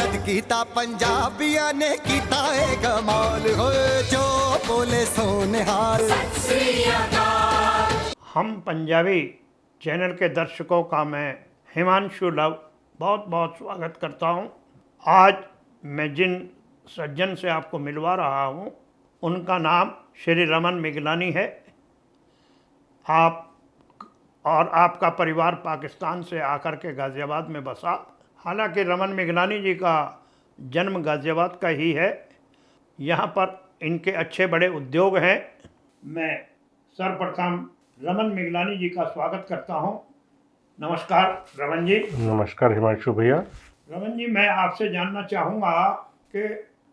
जद कीता पंजाबिया ने कीता है कमाल हो जो बोले सोनिहाल। हम पंजाबी चैनल के दर्शकों का मैं हिमांशु लव बहुत बहुत स्वागत करता हूं। आज मैं जिन सज्जन से आपको मिलवा रहा हूं उनका नाम श्री रमन मिगलानी है। आप और आपका परिवार पाकिस्तान से आकर के गाज़ियाबाद में बसा। हालांकि रमन मिगलानी जी का जन्म गाज़ियाबाद का ही है। यहाँ पर इनके अच्छे बड़े उद्योग हैं। मैं सर्वप्रथम रमन मिगलानी जी का स्वागत करता हूँ। नमस्कार रमन जी। नमस्कार हिमांशु भैया। रमन जी, मैं आपसे जानना चाहूँगा कि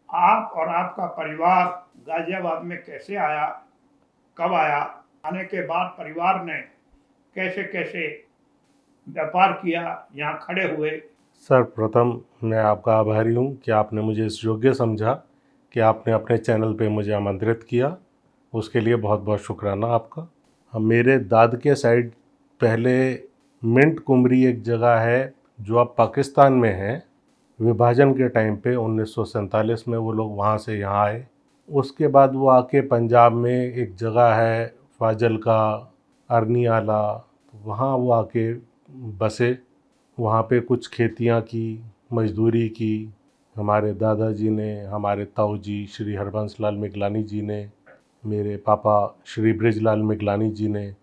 आप और आपका परिवार गाज़ियाबाद में कैसे आया, कब आया, आने के बाद परिवार ने कैसे कैसे व्यापार किया, यहाँ खड़े हुए। सर्वप्रथम मैं आपका आभारी हूँ कि आपने मुझे इस योग्य समझा कि आपने अपने चैनल पे मुझे आमंत्रित किया, उसके लिए बहुत बहुत शुक्राना आपका। मेरे दादके साइड पहले मिंट कुमरी एक जगह है जो अब पाकिस्तान में है। विभाजन के टाइम पे 1947 में वो लोग वहाँ से यहाँ आए। उसके बाद वो आके पंजाब में एक जगह है फाजिल्का, अरनी आला, वहाँ वो आके बसे। वहाँ पे कुछ खेतियाँ की, मजदूरी की। हमारे दादाजी ने, हमारे ताऊ जी श्री हरबंस लाल मिगलानी जी ने, मेरे पापा श्री बृजलाल मिगलानी जी ने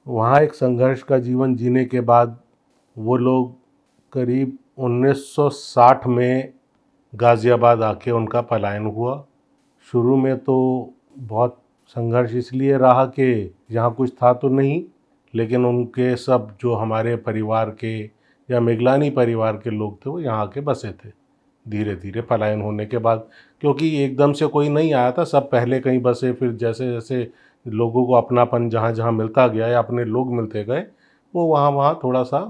वहाँ एक संघर्ष का जीवन जीने के बाद वो लोग करीब 1960 में गाज़ियाबाद आके उनका पलायन हुआ। शुरू में तो बहुत संघर्ष इसलिए रहा कि यहाँ कुछ था तो नहीं, लेकिन उनके सब जो हमारे परिवार के या मिगलानी परिवार के लोग थे वो यहाँ आके बसे थे धीरे धीरे पलायन होने के बाद, क्योंकि एकदम से कोई नहीं आया था। सब पहले कहीं बसे, फिर जैसे जैसे लोगों को अपनापन जहाँ जहाँ मिलता गया या अपने लोग मिलते गए वो वहाँ वहाँ थोड़ा सा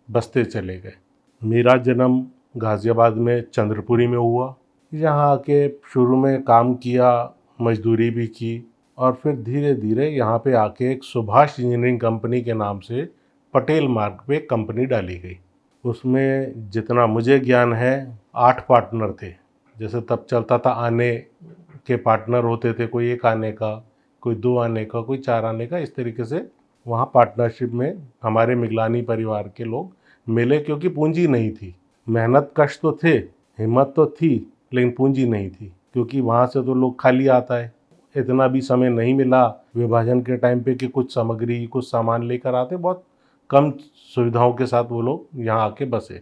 बसते चले गए। मेरा जन्म गाज़ियाबाद में चंद्रपुरी में हुआ। यहाँ आके शुरू में काम किया, मजदूरी भी की और फिर धीरे धीरे यहाँ पे आके एक सुभाष इंजीनियरिंग कंपनी के नाम से पटेल मार्ग पे कंपनी डाली गई। उसमें जितना मुझे ज्ञान है 8 पार्टनर थे। जैसे तब चलता था आने के पार्टनर होते थे, कोई 1 आने का, कोई 2 आने का, कोई 4 आने का। इस तरीके से वहाँ पार्टनरशिप में हमारे मिगलानी परिवार के लोग मिले, क्योंकि पूंजी नहीं थी। मेहनत कश तो थे, हिम्मत तो थी, लेकिन पूंजी नहीं थी, क्योंकि वहाँ से तो लोग खाली आता है। इतना भी समय नहीं मिला विभाजन के टाइम पे कि कुछ सामग्री, कुछ सामान लेकर आते। बहुत कम सुविधाओं के साथ वो लोग यहाँ आके बसे।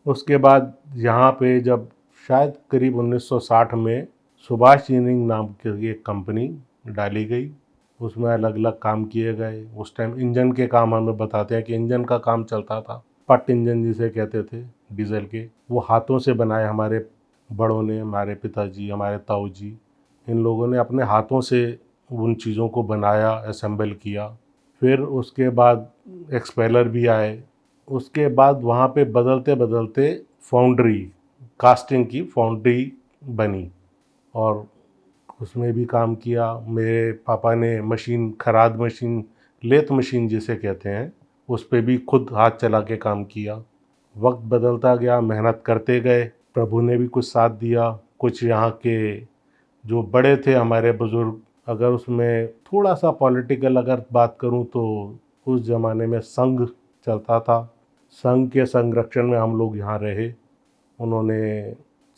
उसके बाद यहाँ पे जब शायद करीब 1960 में सुभाष इंजीनियरिंग नाम की एक कंपनी डाली गई, उसमें अलग अलग काम किए गए। उस टाइम इंजन के काम हमें बताते हैं कि इंजन का काम चलता था, पट इंजन जिसे कहते थे डीजल के। वो हाथों से बनाए हमारे बड़ों ने, हमारे पिताजी, हमारे ताऊ जी, इन लोगों ने अपने हाथों से उन चीज़ों को बनाया, असेंबल किया। फिर उसके बाद एक्सपेलर भी आए। उसके बाद वहाँ पे बदलते बदलते फाउंड्री, कास्टिंग की फाउंड्री बनी और उसमें भी काम किया। मेरे पापा ने मशीन, खराद मशीन, लेथ मशीन जिसे कहते हैं, उस पे भी खुद हाथ चला के काम किया। वक्त बदलता गया, मेहनत करते गए। प्रभु ने भी कुछ साथ दिया। कुछ यहाँ के जो बड़े थे हमारे बुज़ुर्ग, अगर उसमें थोड़ा सा पॉलिटिकल अगर बात करूँ तो उस ज़माने में संघ चलता था। संघ के संरक्षण में हम लोग यहाँ रहे। उन्होंने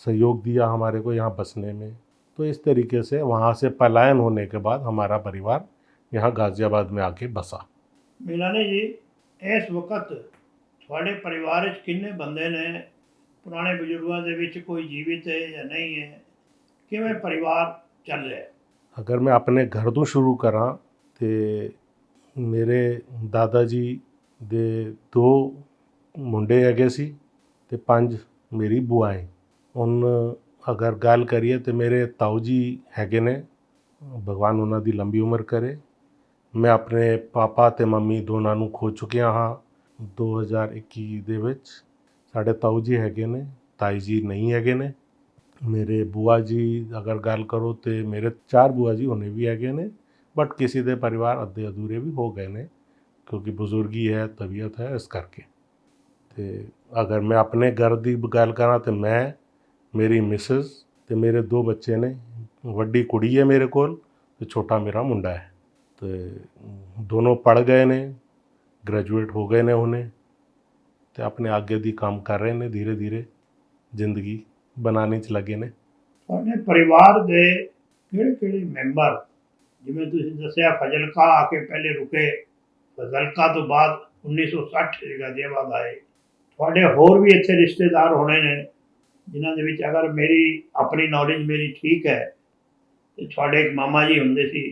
सहयोग दिया हमारे को यहाँ बसने में। तो इस तरीके से वहाँ से पलायन होने के बाद हमारा परिवार यहाँ गाज़ियाबाद में आके बसा। मिगलानी जी, इस वक्त थोड़े परिवार किन्ने बंदे ने, पुराने बुजुर्गों के विच कोई जीवित है या नहीं है, किवें परिवार चल रहा है? अगर मैं अपने घर तो शुरू करा तो मेरे दादाजी दे 2 मुंडे हैगे सी ते 5 मेरी बुआएं। उन अगर गल करिए तो मेरे ताऊ जी हैगे ने, भगवान उन्हां दी लंबी उम्र करे। मैं अपने पापा ते मम्मी दोनों नूं खो चुकिया हाँ 2021 दे विच। साडे ताऊ जी हैगे ने, ताई जी नहीं हैगे ने। मेरे बुआ जी अगर गल करो तो मेरे 4 बुआ जी उन्हें भी हैगे ने, बट किसी दे परिवार अद्धे अधूरे भी हो गए ने, क्योंकि बुजुर्गी है, तबीयत है, इस करके। ते अगर मैं अपने घर की गल करा तो मैं, ਮੇਰੀ ਮਿਸਿਸ ਤੇ ਮੇਰੇ 2 ਬੱਚੇ ਨੇ। ਵੱਡੀ ਕੁੜੀ ਹੈ ਮੇਰੇ ਕੋਲ ਤੇ ਛੋਟਾ ਮੇਰਾ ਮੁੰਡਾ ਹੈ। ਤੇ ਦੋਨੋਂ ਪੜ੍ਹ ਗਏ ਨੇ, ਗ੍ਰੈਜੂਏਟ ਹੋ ਗਏ ਨੇ ਹੁਣੇ ਤੇ ਆਪਣੇ ਅੱਗੇ ਦੀ ਕੰਮ ਕਰ ਰਹੇ ਨੇ, ਧੀਰੇ ਧੀਰੇ ਜ਼ਿੰਦਗੀ ਬਣਾਉਣ 'ਚ ਲੱਗੇ ਨੇ। ਤੁਹਾਡੇ ਪਰਿਵਾਰ ਦੇ ਕਿਹੜੇ ਕਿਹੜੇ ਮੈਂਬਰ, ਜਿਵੇਂ ਤੁਸੀਂ ਦੱਸਿਆ ਫਜ਼ਲਕਾ ਆ ਕੇ ਪਹਿਲੇ ਰੁਕੇ, ਫਜ਼ਲਕਾ ਤੋਂ ਬਾਅਦ 1960 ਗਾਜ਼ੀਆਬਾਦ ਆਏ, ਤੁਹਾਡੇ ਹੋਰ ਵੀ ਇੱਥੇ ਰਿਸ਼ਤੇਦਾਰ ਹੋਣੇ ਨੇ ਜਿਨ੍ਹਾਂ ਦੇ ਵਿੱਚ, ਅਗਰ ਮੇਰੀ ਆਪਣੀ ਨੌਲੇਜ ਮੇਰੀ ਠੀਕ ਹੈ, ਤੇ ਤੁਹਾਡੇ ਇੱਕ ਮਾਮਾ ਜੀ ਹੁੰਦੇ ਸੀ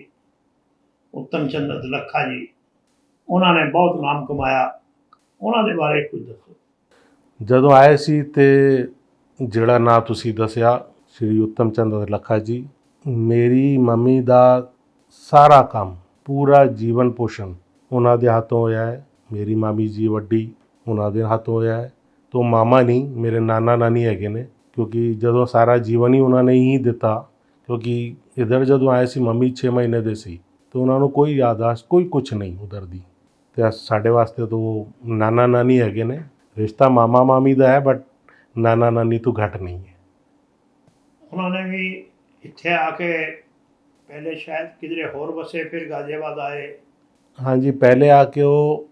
ਉੱਤਮ ਚੰਦ ਅਦਲੱਖਾ ਜੀ, ਉਹਨਾਂ ਨੇ ਬਹੁਤ ਨਾਮ ਕਮਾਇਆ, ਉਹਨਾਂ ਦੇ ਬਾਰੇ ਕੁਝ ਦੱਸੋ। ਜਦੋਂ ਆਏ ਸੀ ਤੇ ਜਿਹੜਾ ਨਾਂ ਤੁਸੀਂ ਦੱਸਿਆ ਸ਼੍ਰੀ ਉੱਤਮ ਚੰਦ ਅਦਲੱਖਾ ਜੀ, ਮੇਰੀ ਮੰਮੀ ਦਾ ਸਾਰਾ ਕੰਮ, ਪੂਰਾ ਜੀਵਨ ਪੋਸ਼ਣ ਉਹਨਾਂ ਦੇ ਹੱਥੋਂ ਹੋਇਆ ਹੈ। ਮੇਰੀ ਮਾਮੀ ਜੀ ਵੱਡੀ, ਉਹਨਾਂ ਦੇ ਹੱਥੋਂ ਹੋਇਆ ਹੈ। ਤੋਂ ਮਾਮਾ ਨਹੀਂ, ਮੇਰੇ ਨਾਨਾ ਨਾਨੀ ਹੈਗੇ ਨੇ, ਕਿਉਂਕਿ ਜਦੋਂ ਸਾਰਾ ਜੀਵਨ ਹੀ ਉਹਨਾਂ ਨੇ ਹੀ ਦਿੱਤਾ। ਕਿਉਂਕਿ ਇੱਧਰ ਜਦੋਂ ਆਏ ਸੀ ਮੰਮੀ 6 ਮਹੀਨੇ ਦੇ ਸੀ, ਤਾਂ ਉਹਨਾਂ ਨੂੰ ਕੋਈ ਯਾਦਾਸ਼ਤ, ਕੋਈ ਕੁਛ ਨਹੀਂ ਉੱਧਰ ਦੀ। ਅਤੇ ਸਾਡੇ ਵਾਸਤੇ ਤਾਂ ਉਹ ਨਾਨਾ ਨਾਨੀ ਹੈਗੇ ਨੇ। ਰਿਸ਼ਤਾ ਮਾਮਾ ਮਾਮੀ ਦਾ ਹੈ, ਬਟ ਨਾਨਾ ਨਾਨੀ ਤੋਂ ਘੱਟ ਨਹੀਂ ਹੈ। ਉਹਨਾਂ ਨੇ ਵੀ ਇੱਥੇ ਆ ਕੇ ਪਹਿਲੇ ਸ਼ਾਇਦ ਕਿਧਰੇ ਹੋਰ ਵਸੇ, ਫਿਰ ਗਾਜ਼ੀਆਬਾਦ ਆਏ। ਹਾਂਜੀ, ਪਹਿਲੇ ਆ ਕੇ ਉਹ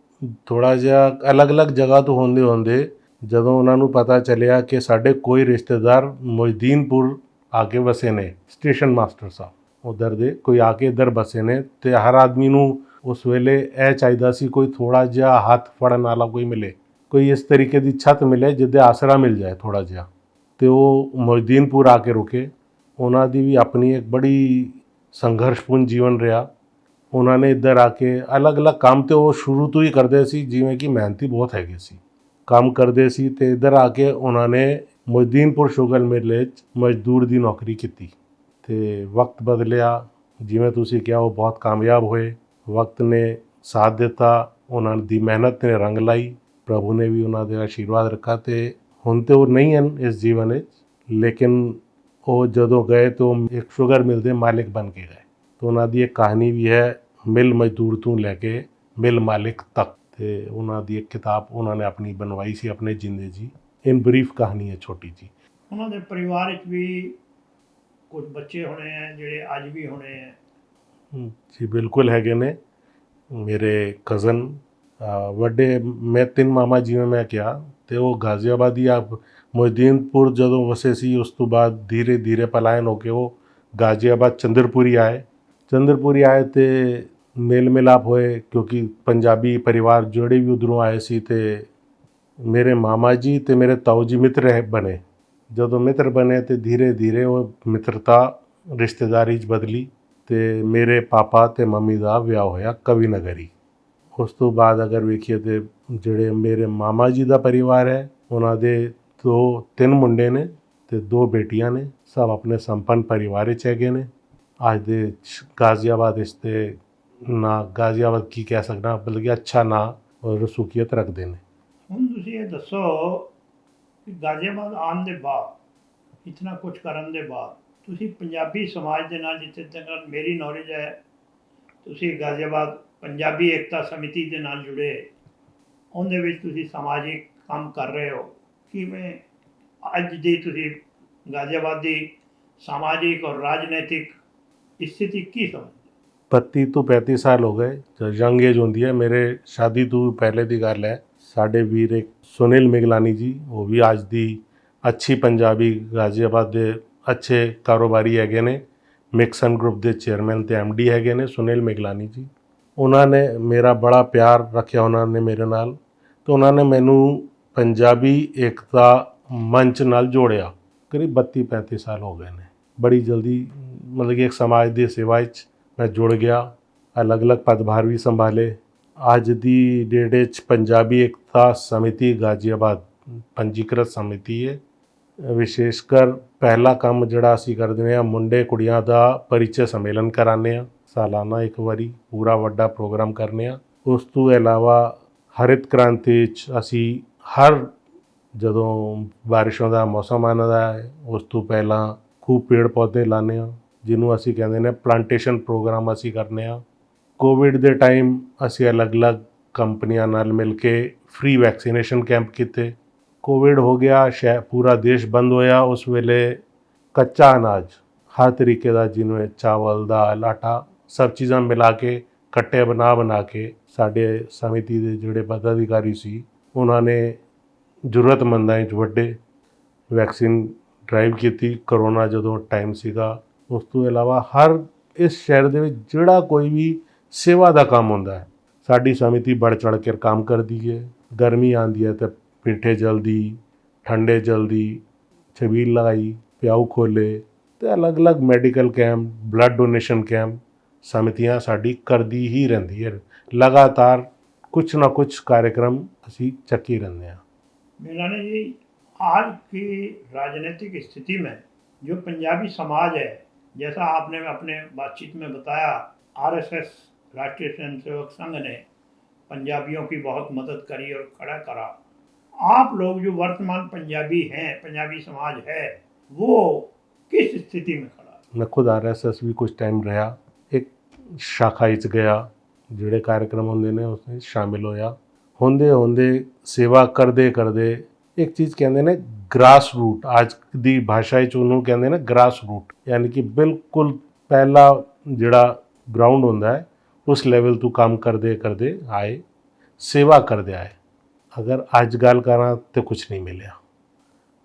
ਥੋੜ੍ਹਾ ਜਿਹਾ ਅਲੱਗ-ਅਲੱਗ ਜਗ੍ਹਾ ਤੋਂ ਹੁੰਦੇ ਜਦੋਂ ਉਹਨਾਂ ਨੂੰ ਪਤਾ ਚੱਲਿਆ ਕਿ ਸਾਡੇ ਕੋਈ ਰਿਸ਼ਤੇਦਾਰ ਮੁਹਿਦੀਨਪੁਰ ਆ ਕੇ ਵਸੇ ਨੇ, ਸਟੇਸ਼ਨ ਮਾਸਟਰ ਸਾਹਿਬ ਉੱਧਰ ਦੇ ਕੋਈ ਆ ਕੇ ਇੱਧਰ ਵਸੇ ਨੇ, ਅਤੇ ਹਰ ਆਦਮੀ ਨੂੰ ਉਸ ਵੇਲੇ ਇਹ ਚਾਹੀਦਾ ਸੀ ਕੋਈ ਥੋੜ੍ਹਾ ਜਿਹਾ ਹੱਥ ਫੜਨ ਵਾਲਾ ਕੋਈ ਮਿਲੇ, ਕੋਈ ਇਸ ਤਰੀਕੇ ਦੀ ਛੱਤ ਮਿਲੇ ਜਿਹਦੇ ਆਸਰਾ ਮਿਲ ਜਾਏ ਥੋੜ੍ਹਾ ਜਿਹਾ। ਅਤੇ ਉਹ ਮੁਹਿਦੀਨਪੁਰ ਆ ਕੇ ਰੁਕੇ। ਉਹਨਾਂ ਦੀ ਵੀ ਆਪਣੀ ਇੱਕ ਬੜੀ ਸੰਘਰਸ਼ਪੂਰਨ ਜੀਵਨ ਰਿਹਾ। ਉਹਨਾਂ ਨੇ ਇੱਧਰ ਆ ਕੇ ਅਲੱਗ-ਅਲੱਗ ਕੰਮ ਤੇ ਉਹ ਸ਼ੁਰੂ ਤੋਂ ਹੀ ਕਰਦੇ ਸੀ, ਜਿਵੇਂ ਕਿ ਮਿਹਨਤੀ ਬਹੁਤ ਹੈਗੇ ਸੀ, ਕੰਮ ਕਰਦੇ ਸੀ। ਅਤੇ ਇੱਧਰ ਆ ਕੇ ਉਹਨਾਂ ਨੇ ਮੁਹਿਦੀਨਪੁਰ ਸ਼ੂਗਰ ਮਿਲ 'ਚ ਮਜ਼ਦੂਰ ਦੀ ਨੌਕਰੀ ਕੀਤੀ। ਅਤੇ ਵਕਤ ਬਦਲਿਆ, ਜਿਵੇਂ ਤੁਸੀਂ ਕਿਹਾ, ਉਹ ਬਹੁਤ ਕਾਮਯਾਬ ਹੋਏ। ਵਕਤ ਨੇ ਸਾਥ ਦਿੱਤਾ, ਉਹਨਾਂ ਦੀ ਮਿਹਨਤ ਨੇ ਰੰਗ ਲਾਈ, ਪ੍ਰਭੂ ਨੇ ਵੀ ਉਹਨਾਂ ਦੇ ਆਸ਼ੀਰਵਾਦ ਰੱਖਾ। ਅਤੇ ਹੁਣ ਤਾਂ ਉਹ ਨਹੀਂ ਹਨ ਇਸ ਜੀਵਨ ਵਿੱਚ, ਲੇਕਿਨ ਉਹ ਜਦੋਂ ਗਏ ਤਾਂ ਇੱਕ ਸ਼ੂਗਰ ਮਿਲ ਦੇ ਮਾਲਿਕ ਬਣ ਕੇ ਗਏ। ਤਾਂ ਉਹਨਾਂ ਦੀ ਇੱਕ ਕਹਾਣੀ ਵੀ ਹੈ, ਮਿਲ ਮਜ਼ਦੂਰ ਤੋਂ ਲੈ ਕੇ ਮਿਲ ਮਾਲਿਕ ਤੱਕ। ਅਤੇ ਉਹਨਾਂ ਦੀ ਇੱਕ ਕਿਤਾਬ ਉਹਨਾਂ ਨੇ ਆਪਣੀ ਬਣਵਾਈ ਸੀ ਆਪਣੇ ਜਿੰਦੇ ਜੀ। ਇਨ ਬਰੀਫ ਕਹਾਣੀ ਹੈ ਛੋਟੀ ਜੀ। ਉਹਨਾਂ ਦੇ ਪਰਿਵਾਰ ਵਿੱਚ ਵੀ ਕੁਝ ਬੱਚੇ ਹੋਣੇ ਹੈ ਜਿਹੜੇ ਅੱਜ ਵੀ ਹੋਣੇ ਹੈ। ਜੀ ਬਿਲਕੁਲ ਹੈਗੇ ਨੇ। ਮੇਰੇ ਕਜ਼ਨ ਵੱਡੇ, ਮੈਂ 3 ਮਾਮਾ ਜਿਵੇਂ ਮੈਂ ਕਿਹਾ, ਅਤੇ ਉਹ ਗਾਜ਼ੀਆਬਾਦੀ ਮੁਹਿਦੀਨਪੁਰ ਜਦੋਂ ਵਸੇ ਸੀ, ਉਸ ਤੋਂ ਬਾਅਦ ਧੀਰੇ ਧੀਰੇ ਪਲਾਇਨ ਹੋ ਕੇ ਉਹ ਗਾਜ਼ੀਆਬਾਦ ਚੰਦਰਪੁਰੀ ਆਏ ਅਤੇ ਮੇਲ ਮਿਲਾਪ ਹੋਏ, ਕਿਉਂਕਿ ਪੰਜਾਬੀ ਪਰਿਵਾਰ ਜਿਹੜੇ ਵੀ ਉੱਧਰੋਂ ਆਏ ਸੀ। ਅਤੇ ਮੇਰੇ ਮਾਮਾ ਜੀ ਅਤੇ ਮੇਰੇ ਤਾਊ ਜੀ ਮਿੱਤਰ ਬਣੇ। ਜਦੋਂ ਮਿੱਤਰ ਬਣੇ ਅਤੇ ਧੀਰੇ ਧੀਰੇ ਉਹ ਮਿੱਤਰਤਾ ਰਿਸ਼ਤੇਦਾਰੀ 'ਚ ਬਦਲੀ, ਅਤੇ ਮੇਰੇ ਪਾਪਾ ਅਤੇ ਮੰਮੀ ਦਾ ਵਿਆਹ ਹੋਇਆ ਕਵੀ ਨਗਰ ਹੀ। ਉਸ ਤੋਂ ਬਾਅਦ ਅਗਰ ਵੇਖੀਏ ਤਾਂ ਜਿਹੜੇ ਮੇਰੇ ਮਾਮਾ ਜੀ ਦਾ ਪਰਿਵਾਰ ਹੈ, ਉਹਨਾਂ ਦੇ 3 ਮੁੰਡੇ ਨੇ ਅਤੇ 2 ਬੇਟੀਆਂ ਨੇ। ਸਭ ਆਪਣੇ ਸੰਪੰਨ ਪਰਿਵਾਰ 'ਚ ਹੈਗੇ ਨੇ। ਅੱਜ ਦੇ ਗਾਜ਼ੀਆਬਾਦ ਇਸ 'ਤੇ ਨਾ ਗਾਜ਼ੀਆਬਾਦ ਕੀ ਕਹਿ ਸਕਦਾ, ਬਲਕਿ ਅੱਛਾ ਨਾਂ ਔਰ ਰਸੂਖੀਅਤ ਰੱਖਦੇ ਨੇ। ਹੁਣ ਤੁਸੀਂ ਇਹ ਦੱਸੋ ਕਿ ਗਾਜ਼ੀਆਬਾਦ ਆਉਣ ਦੇ ਬਾਅਦ, ਇਤਨਾ ਕੁਝ ਕਰਨ ਦੇ ਬਾਅਦ, ਤੁਸੀਂ ਪੰਜਾਬੀ ਸਮਾਜ ਦੇ ਨਾਲ, ਜਿੱਥੇ ਤੱਕ ਮੇਰੀ ਨੌਲੇਜ ਹੈ, ਤੁਸੀਂ ਗਾਜ਼ੀਆਬਾਦ ਪੰਜਾਬੀ ਏਕਤਾ ਸਮਿਤੀ ਦੇ ਨਾਲ ਜੁੜੇ, ਉਹਦੇ ਵਿੱਚ ਤੁਸੀਂ ਸਮਾਜਿਕ ਕੰਮ ਕਰ ਰਹੇ ਹੋ। ਕਿਵੇਂ ਅੱਜ ਦੀ ਤੁਸੀਂ ਗਾਜ਼ੀਆਬਾਦ ਦੀ ਸਮਾਜਿਕ ਔਰ ਰਾਜਨੀਤਿਕ ਸਥਿਤੀ ਕੀ ਸਮਝਦੇ? 32 ਤੋਂ 35 ਸਾਲ ਹੋ ਗਏ। ਯੰਗ ਏਜ ਹੁੰਦੀ ਹੈ। ਮੇਰੇ ਸ਼ਾਦੀ ਤੋਂ ਪਹਿਲੇ ਦੀ ਗੱਲ ਹੈ। ਸਾਡੇ ਵੀਰ ਇੱਕ ਸੁਨੀਲ ਮਿਗਲਾਨੀ ਜੀ, ਉਹ ਵੀ ਅੱਜ ਦੀ ਅੱਛੀ ਪੰਜਾਬੀ ਗਾਜ਼ੀਆਬਾਦ ਦੇ ਅੱਛੇ ਕਾਰੋਬਾਰੀ ਹੈਗੇ ਨੇ। ਮਿਕਸਨ ਗਰੁੱਪ ਦੇ ਚੇਅਰਮੈਨ ਅਤੇ MD ਹੈਗੇ ਨੇ ਸੁਨੀਲ ਮਿਗਲਾਨੀ ਜੀ। ਉਹਨਾਂ ਨੇ ਮੇਰਾ ਬੜਾ ਪਿਆਰ ਰੱਖਿਆ ਉਹਨਾਂ ਨੇ ਮੇਰੇ ਨਾਲ, ਅਤੇ ਉਹਨਾਂ ਨੇ ਮੈਨੂੰ ਪੰਜਾਬੀ ਏਕਤਾ ਮੰਚ ਨਾਲ ਜੋੜਿਆ। ਕਰੀਬ 32-35 ਸਾਲ ਹੋ ਗਏ ਨੇ। ਬੜੀ ਜਲਦੀ ਮਤਲਬ ਕਿ ਇੱਕ ਸਮਾਜ ਦੀ ਸੇਵਾ 'ਚ ਮੈਂ ਜੁੜ ਗਿਆ। ਅਲੱਗ-ਅਲੱਗ ਪਦਭਾਰ ਵੀ ਸੰਭਾਲੇ। ਅੱਜ ਦੀ ਡੇਟ 'ਚ ਪੰਜਾਬੀ ਏਕਤਾ ਸਮਿਤੀ ਗਾਜ਼ੀਆਬਾਦ ਪੰਜੀਕ੍ਰਿਤ ਸਮਿਤੀ ਹੈ। ਵਿਸ਼ੇਸ਼ਕਰ ਪਹਿਲਾ ਕੰਮ ਜਿਹੜਾ ਅਸੀਂ ਕਰਦੇ ਹਾਂ, ਮੁੰਡੇ ਕੁੜੀਆਂ ਦਾ ਪਰਿਚੈ ਸੰਮੇਲਨ ਕਰਾਉਂਦੇ ਹਾਂ ਸਾਲਾਨਾ ਇੱਕ ਵਾਰੀ, ਪੂਰਾ ਵੱਡਾ ਪ੍ਰੋਗਰਾਮ ਕਰਨੇ ਆ। ਉਸ ਤੋਂ ਇਲਾਵਾ ਹਰਿਤ ਕ੍ਰਾਂਤੀ 'ਚ ਅਸੀਂ ਹਰ ਜਦੋਂ ਬਾਰਿਸ਼ਾਂ ਦਾ ਮੌਸਮ ਆਉਂਦਾ ਹੈ, ਉਸ ਤੋਂ ਪਹਿਲਾਂ ਖੂਬ ਪੇੜ ਪੌਦੇ ਲਾਉਂਦੇ ਹਾਂ, ਜਿਹਨੂੰ ਅਸੀਂ ਕਹਿੰਦੇ ਨੇ ਪਲਾਂਟੇਸ਼ਨ ਪ੍ਰੋਗਰਾਮ ਅਸੀਂ ਕਰਨੇ ਆ। ਕੋਵਿਡ ਦੇ ਟਾਈਮ ਅਸੀਂ ਅਲੱਗ-ਅਲੱਗ ਕੰਪਨੀਆਂ ਨਾਲ ਮਿਲ ਕੇ ਫ੍ਰੀ ਵੈਕਸੀਨੇਸ਼ਨ ਕੈਂਪ ਕੀਤੇ। कोविड हो गया, पूरा देश बंद होया, उस वेले कच्चा अनाज हर तरीके का, जिन्हें चावल दाल आटा सब चीज़ां मिला के कट्टे बना के साडे समिति के जोड़े पदाधिकारी सी उन्होंने ਜ਼ਰੂਰਤਮੰਦਾਂ 'ਚ ਵੱਡੇ ਵੈਕਸੀਨ ਡਰਾਈਵ ਕੀਤੀ ਕਰੋਨਾ ਜਦੋਂ ਟਾਈਮ ਸੀਗਾ। ਉਸ ਤੋਂ ਇਲਾਵਾ ਹਰ ਇਸ ਸ਼ਹਿਰ ਦੇ ਵਿੱਚ ਜਿਹੜਾ ਕੋਈ ਵੀ ਸੇਵਾ ਦਾ ਕੰਮ ਹੁੰਦਾ ਹੈ, ਸਾਡੀ ਸਮਿਤੀ बढ़ चढ़ के काम करती है। गर्मी आती है तो मिठे जल्दी ठंडे जल्दी छबील लगाई, प्याऊ खोले, तो अलग अलग medical camp blood donation camp समितियां साडी करदी ही रहती है। लगातार कुछ ना कुछ कार्यक्रम असी चक्की रहते हैं। मिलानी जी, आज की राजनीतिक स्थिति में जो पंजाबी समाज है, जैसा आपने अपने बातचीत में बताया, आरएसएस राष्ट्रीय स्वयंसेवक संघ ने पंजाबियों की बहुत मदद करी और खड़ा करा। आप लोग जो वर्तमान पंजाबी हैं, पंजाबी समाज है, वो किस स्थिति में खड़ा है? मैं खुद आरएसएस भी कुछ टाइम रहा, एक शाखा च गया, ਜਿਹੜੇ कार्यक्रम होंगे ने उसमें शामिल होया। होंदे होंदे सेवा करदे करदे एक चीज़ कहते ने ग्रास रूट, आज की भाषा ਉਹਨੂੰ ਕਹਿੰਦੇ ਨੇ ग्रास रूट, यानी कि बिल्कुल पहला ਜਿਹੜਾ ग्राउंड होंदा है उस लेवल तो काम करदे करदे आए, सेवा करदे आए। अगर अज गल करा तो कुछ नहीं मिलिया।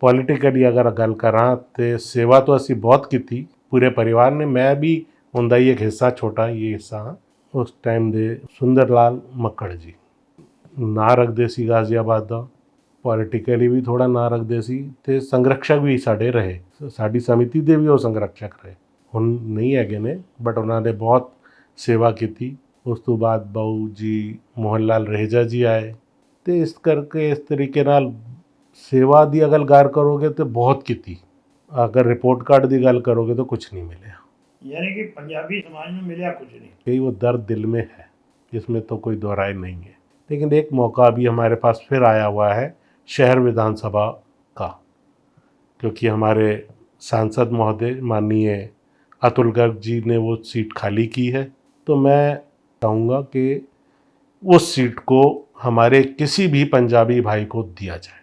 पॉलिटिकली अगर गल करा तो सेवा तो असी बहुत की पूरे परिवार ने, मैं भी उनका ही एक हिस्सा, छोटा ही हिस्सा हाँ। उस टाइम दे सुंदर लाल मक्कड़ जी ना रखते सी गाजियाबाद का, पॉलिटिकली भी थोड़ा ना रखते सी, ते संरक्षक भी साढ़े रहे, साड़ी समिति दे भी वो संरक्षक रहे, हुण नहीं है ने, बट उन्होंने बहुत सेवा की। उस तो बाद बाऊ जी मोहन लाल रहेजा जी आए, तो इस करके इस तरीके नाल सेवा की अगर गल करोगे तो बहुत की, अगर रिपोर्ट कार्ड की गल करोगे तो कुछ नहीं मिले। यानी कि पंजाबी समाज में मिला कुछ नहीं। कई वो दर्द दिल में है, इसमें तो कोई दोहराए नहीं है। लेकिन एक मौका अभी हमारे पास फिर आया हुआ है शहर विधानसभा का, क्योंकि हमारे सांसद महोदय माननीय अतुल गर्ग जी ने वो सीट खाली की है। तो मैं चाहूँगा कि उस सीट को हमारे किसी भी पंजाबी भाई को दिया जाए।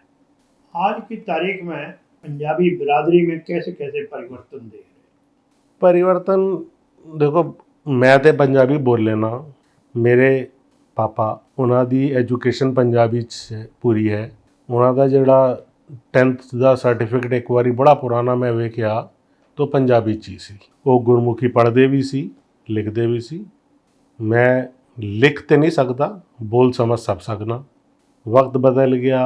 आज की तारीख में पंजाबी बिरादरी में कैसे कैसे परिवर्तन देख रहे? परिवर्तन देखो, मैं तो पंजाबी बोल लेना, मेरे पापा उन्हों की एजुकेशन पंजाबी पूरी है। उन्होंने जोड़ा 10th का सर्टिफिकेट एक बार बड़ा पुराना मैं वेख्या तो पंजाबी ची सी, वो गुरमुखी पढ़ते भी सी, लिखते भी सी। मैं लिख तो नहीं सकता, बोल समझ सब सकना। वक्त बदल गया,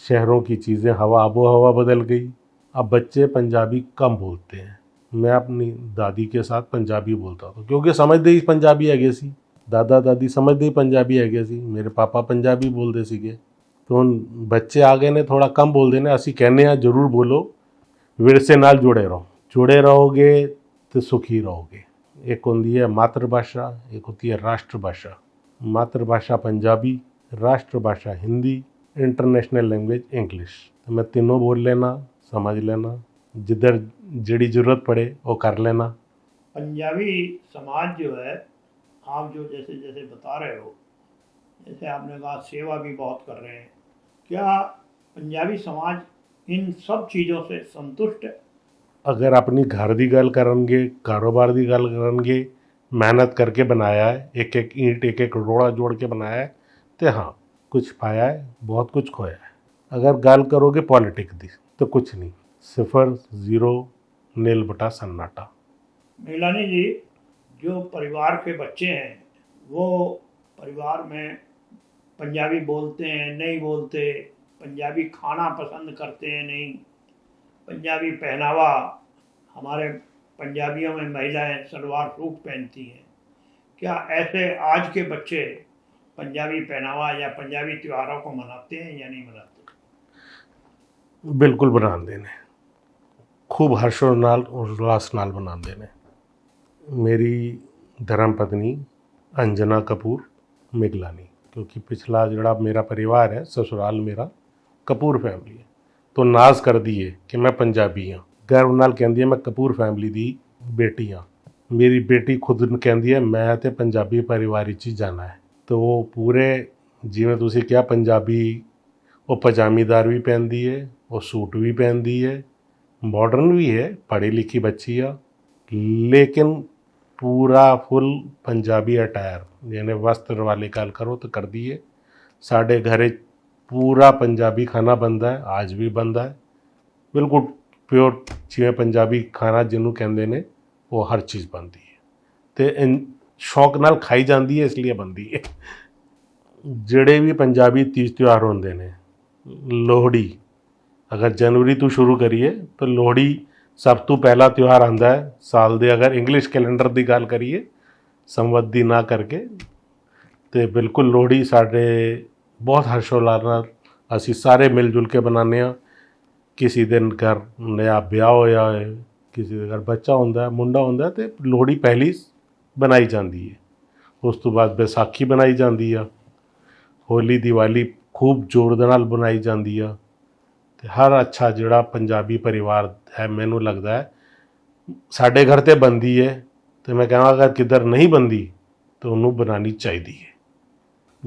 शहरों की चीज़ें, हवा आबो हवा बदल गई, अब बच्चे पंजाबी कम बोलते हैं। मैं अपनी दादी के साथ पंजाबी बोलता था, क्योंकि समझते ही पंजाबी है सी, दादा दादी समझते ही पंजाबी है सी, मेरे पापा पंजाबी बोलते सीगे। तो हुण बच्चे आ गए ने थोड़ा कम बोलते हैं। असी कहने हैं जरूर बोलो, विरसे नाल जुड़े रहोगे तो सुखी रहोगे। एक होंदी है मातृभाषा, एक होती है राष्ट्रभाषा। मातृभाषा पंजाबी, राष्ट्रभाषा हिंदी, इंटरनेशनल लैंग्वेज इंग्लिश। तो मैं तीनों बोल लेना, समझ लेना, जिधर जड़ी जरूरत पड़े वो कर लेना। पंजाबी समाज जो है, आप जो जैसे जैसे बता रहे हो, जैसे आपने कहा सेवा भी बहुत कर रहे हैं, क्या पंजाबी समाज इन सब चीज़ों से संतुष्ट है? अगर अपनी घर की गल करेंगे, कारोबार की गल करेंगे, मेहनत करके बनाया है, एक एक ईंट एक एक रोड़ा जोड़ के बनाया है, तो हाँ कुछ पाया है, बहुत कुछ खोया है। अगर गल करोगे पॉलिटिक्स की तो कुछ नहीं, 0 0 नील बटा सन्नाटा। मिलानी जी, जो परिवार के बच्चे हैं वो परिवार में पंजाबी बोलते हैं नहीं बोलते, पंजाबी खाना पसंद करते हैं नहीं, पंजाबी पहनावा, हमारे पंजाबियों में महिलाएं सलवार सूट पहनती हैं, क्या ऐसे आज के बच्चे पंजाबी पहनावा या पंजाबी त्योहारों को मनाते हैं या नहीं मनाते? बिल्कुल बनाते ने, खूब हर्षोल्लास नाल बनाते ने। मेरी धर्मपत्नी अंजना कपूर मिगलानी, क्योंकि पिछला जोड़ा मेरा परिवार है, ससुराल मेरा कपूर फैमिली है, तो नाज कर दिए कि मैं पंजाबी हाँ, गर्व नाल कहती है मैं कपूर फैमिली की बेटी हाँ। मेरी बेटी खुद कहती है मैं तो पंजाबी परिवार ही जाना है। तो वो पूरे जिवें तुसीं क्या पंजाबी वो पजामीदार भी पहनती है, वो सूट भी पहनती है, मॉडर्न भी है, पढ़ी लिखी बच्ची है, लेकिन पूरा फुल पंजाबी अटायर यानी वस्त्र वाली गल करो तो कर दी है। साढ़े घरे पूरा पंजाबी खाना बनता है, आज भी बनता है, बिल्कुल प्योर जिवें पंजाबी खाना जिन्हों कहते ने वो हर चीज़ बनती है तो इन शौक नाल खाई जाती है, इसलिए बनती है। ਜਿਹੜੇ भी पंजाबी तीज त्यौहार होंगे ने, लोहड़ी अगर जनवरी तो शुरू करिए तो लोहड़ी सब तो पहला त्यौहार आंदा है साल दे। अगर इंग्लिश कैलेंडर की गल करिए संवत दी ना करके, तो बिल्कुल लोहड़ी साढ़े बहुत हर्षोल्लास नाल असी सारे मिल जुल के बनाने आ। किसी दिन घर नया ब्याह होया है, किसी के घर बच्चा होंदा है, मुंडा होंदा है, तो लोहड़ी पहली बनाई जाती है। उस तो बाद बैसाखी बनाई जाती है, होली दिवाली खूब जोर दे नाल बनाई जाती है। तो हर अच्छा जिहड़ा पंजाबी परिवार है, मैनू लगता है साढ़े घर तो बनती है, तो मैं कहां अगर किधर नहीं बनती तो उन्होंने बनानी चाहिए है।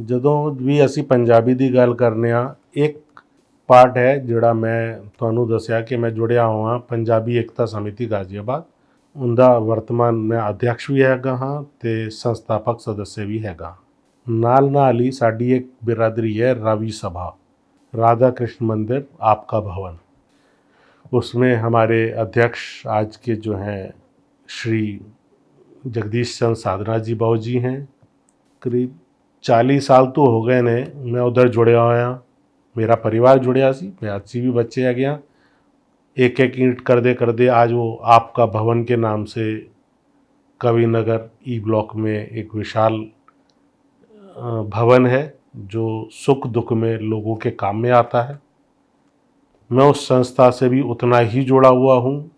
जदों भी असी पंजाबी की गल करने आ, एक पार्ट है जिहड़ा मैं तुहानूं दस्सिया कि मैं जुड़िया हुआ पंजाबी एकता समिति गाजियाबाद, उनका वर्तमान मैं अध्यक्ष भी हैगा हाँ तो संस्थापक सदस्य भी हैगा। नाल नाल ही साडी एक बिरादरी है रावी सभा, राधा कृष्ण मंदिर आपका भवन, उसमें हमारे अध्यक्ष आज के जो हैं श्री जगदीश चंद साधना जी बाबू जी हैं। करीब 40 साल तो हो गए ने मैं उधर जुड़िया होया, मेरा परिवार जुड़िया सी, मैं अच्छी भी बच्चे है गया। एक एक ईंट करदे करदे आज वो आपका भवन के नाम से कवि नगर ई ब्लॉक में एक विशाल भवन है जो सुख दुख में लोगों के काम में आता है। मैं उस संस्था से भी उतना ही जुड़ा हुआ हूँ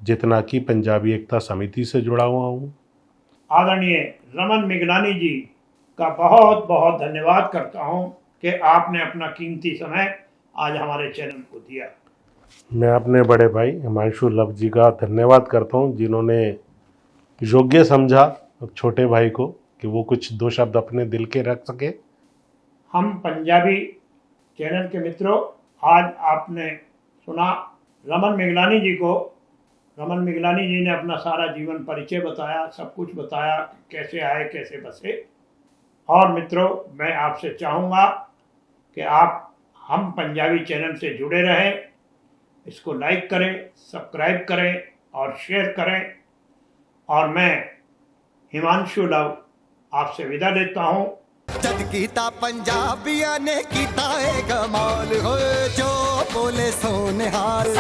जितना कि पंजाबी एकता समिति से जुड़ा हुआ हूँ। आदरणीय रमन मिगलानी जी का बहुत बहुत धन्यवाद करता हूँ कि आपने अपना कीमती समय आज हमारे चैनल को दिया। मैं अपने बड़े भाई हिमांशु लव जी का धन्यवाद करता हूँ जिन्होंने योग्य समझा छोटे भाई को कि वो कुछ दो शब्द अपने दिल के रख सके। हम पंजाबी चैनल के मित्रों, आज आपने सुना रमन मिगलानी जी को। रमन मिगलानी जी ने अपना सारा जीवन परिचय बताया, सब कुछ बताया, कैसे आए कैसे बसे। और मित्रों, मैं आपसे चाहूँगा कि आप हम पंजाबी चैनल से जुड़े रहें, इसको लाइक करें, सब्सक्राइब करें और शेयर करें। और मैं हिमांशु लव आपसे विदा लेता हूँ। जद कीता पंजाबिया ने कीता है कमाल हो, जो बोले सो निहाल।